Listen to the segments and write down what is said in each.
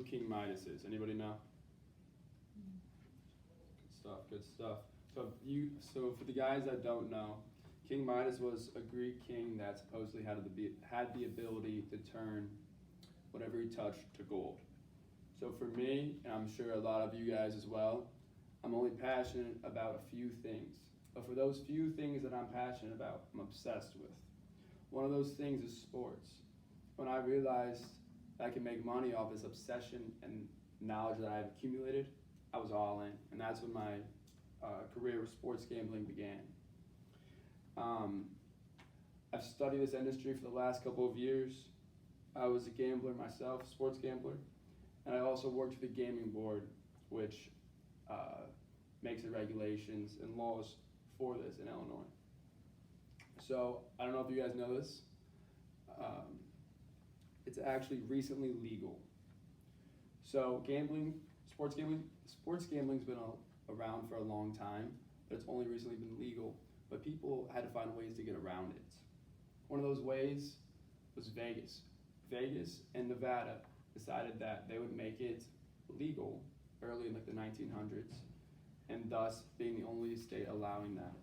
who King Midas is? Anybody know? Good stuff, good stuff. So for the guys that don't know, King Midas was a Greek king that supposedly had the ability to turn whatever he touched to gold. So for me, and I'm sure a lot of you guys as well, I'm only passionate about a few things. But for those few things that I'm passionate about, I'm obsessed with. One of those things is sports. When I realized I can make money off this obsession and knowledge that I've accumulated, I was all in. And that's when my career with sports gambling began. I've studied this industry for the last couple of years. I was a gambler myself, sports gambler, and I also worked for the gaming board, which makes the regulations and laws for this in Illinois. So I don't know if you guys know this. It's actually recently legal. So sports gambling's been around for a long time, but it's only recently been legal. But people had to find ways to get around it. One of those ways was Vegas. Vegas and Nevada decided that they would make it legal early in like the 1900s, and thus being the only state allowing that.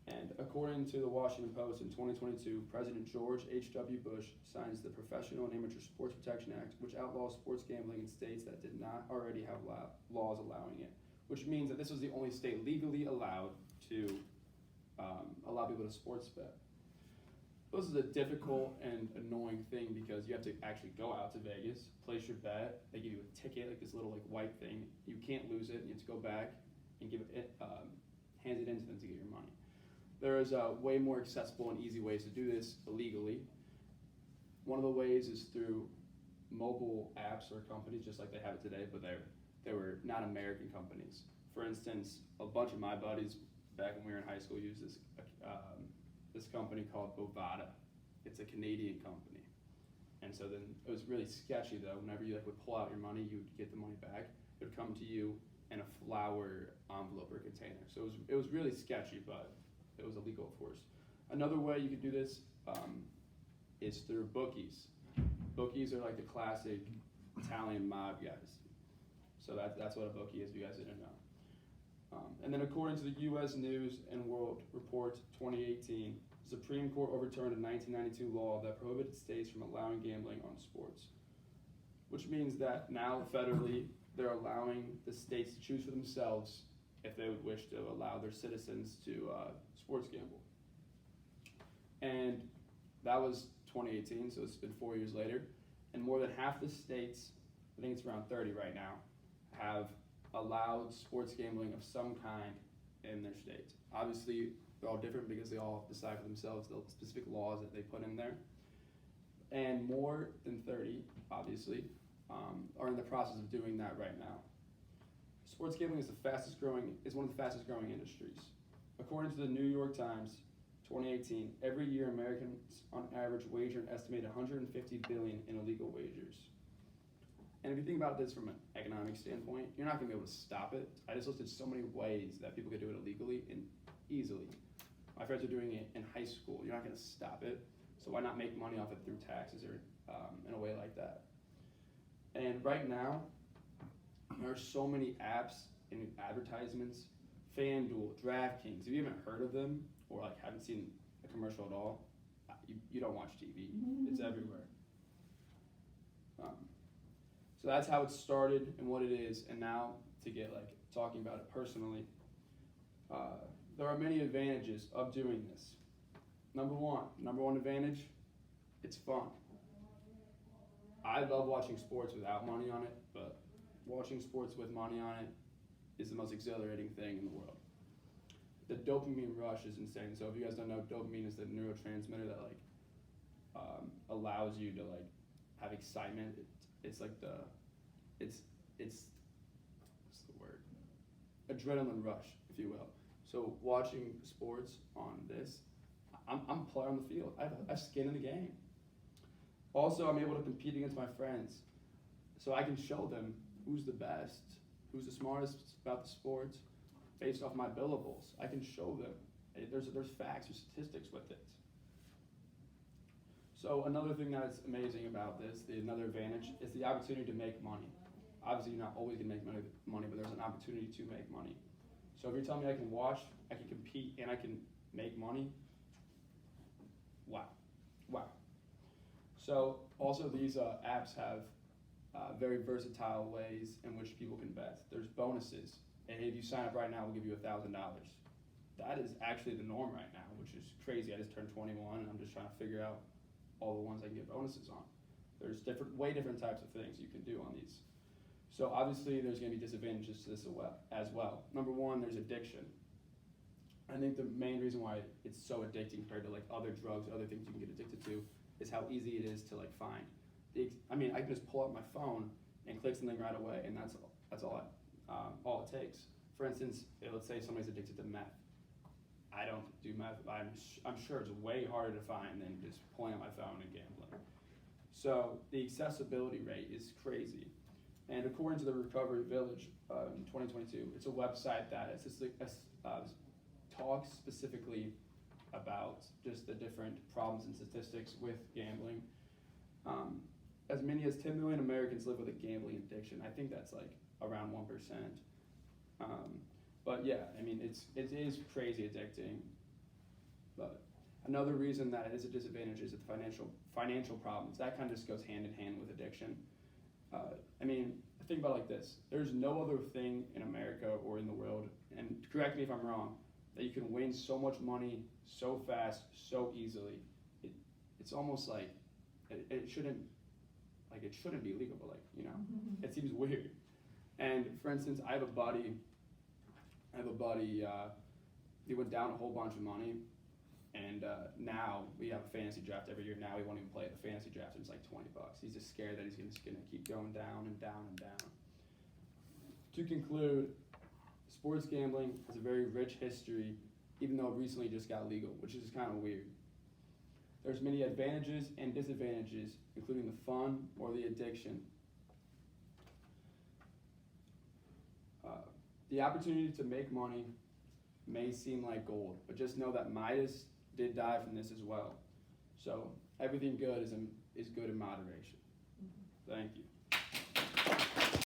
And according to the Washington Post, in 2022, President George H.W. Bush signs the Professional and Amateur Sports Protection Act, which outlaws sports gambling in states that did not already have laws allowing it, which means that this was the only state legally allowed to allow people to sports bet. This is a difficult and annoying thing because you have to actually go out to Vegas, place your bet. They give you a ticket, like this little like white thing. You can't lose it. You have to go back and hand it in to them to get your money. There is way more accessible and easy ways to do this illegally. One of the ways is through mobile apps or companies, just like they have it today, but they were not American companies. For instance, a bunch of my buddies back when we were in high school used this company called Bovada. It's a Canadian company. And so then it was really sketchy though. Whenever you would pull out your money, you would get the money back. It would come to you in a flower envelope or container. So it was really sketchy, but it was illegal, of course. Another way you could do this is through bookies. Bookies are like the classic Italian mob guys. So that's what a bookie is, if you guys didn't know. And then according to the U.S. News and World Report 2018, the Supreme Court overturned a 1992 law that prohibited states from allowing gambling on sports, which means that now federally they're allowing the states to choose for themselves if they would wish to allow their citizens to sports gamble. And that was 2018, so it's been 4 years later, and more than half the states, I think it's around 30 right now, have allowed sports gambling of some kind in their state. Obviously, they're all different because they all decide for themselves the specific laws that they put in there. And more than 30, obviously, are in the process of doing that right now. Sports gambling is one of the fastest growing industries. According to the New York Times, 2018, every year Americans on average wager an estimated $150 billion in illegal wagers. And if you think about this from an economic standpoint, you're not going to be able to stop it. I just listed so many ways that people could do it illegally and easily. My friends are doing it in high school. You're not going to stop it. So why not make money off it through taxes or in a way like that? And right now, there are so many apps and advertisements. FanDuel, DraftKings. If you haven't heard of them or like haven't seen a commercial at all, you don't watch TV. It's everywhere. So that's how it started and what it is. And now to get like talking about it personally, there are many advantages of doing this. Number one advantage, it's fun. I love watching sports without money on it, but watching sports with money on it is the most exhilarating thing in the world. The dopamine rush is insane. So if you guys don't know, dopamine is the neurotransmitter that allows you to have excitement. It's like it's what's the word? Adrenaline rush, if you will. So watching sports on this, I'm a player on the field. I have skin in the game. Also, I'm able to compete against my friends. So I can show them who's the best, who's the smartest about the sports, based off my billables. I can show them. There's facts or statistics with it. So another thing that's amazing about this, another advantage, is the opportunity to make money. Obviously, you're not always going to make money, but there's an opportunity to make money. So if you're telling me I can watch, I can compete, and I can make money, wow. So also these apps have very versatile ways in which people can bet. There's bonuses, and if you sign up right now, we'll give you $1,000. That is actually the norm right now, which is crazy. I just turned 21, and I'm just trying to figure out all the ones I can get bonuses on. There's way different types of things you can do on these. So obviously there's going to be disadvantages to this as well. Number one, there's addiction. I think the main reason why it's so addicting compared to like other drugs, other things you can get addicted to, is how easy it is to like find. I mean, I can just pull up my phone and click something right away, and that's all it takes. For instance, let's say somebody's addicted to meth. I don't do meth. I'm sure it's way harder to find than just pulling up my phone and gambling. So the accessibility rate is crazy. And according to the Recovery Village in 2022, it's a website that talks specifically about just the different problems and statistics with gambling. As many as 10 million Americans live with a gambling addiction. I think that's like around 1%. But yeah, I mean, it is crazy addicting. But another reason that it is a disadvantage is the financial problems. That kind of just goes hand in hand with addiction. I mean, think about it like this. There's no other thing in America or in the world, and correct me if I'm wrong, that you can win so much money so fast, so easily. It's almost like it shouldn't be legal, but it seems weird. And for instance, I have a buddy, he went down a whole bunch of money, and now we have a fantasy draft every year. Now he won't even play the fantasy draft, and it's like $20. He's just scared that he's just gonna keep going down and down and down. To conclude, sports gambling has a very rich history, even though it recently just got legal, which is kind of weird. There's many advantages and disadvantages, including the fun or the addiction. The opportunity to make money may seem like gold, but just know that Midas did die from this as well. So everything good is good in moderation. Thank you.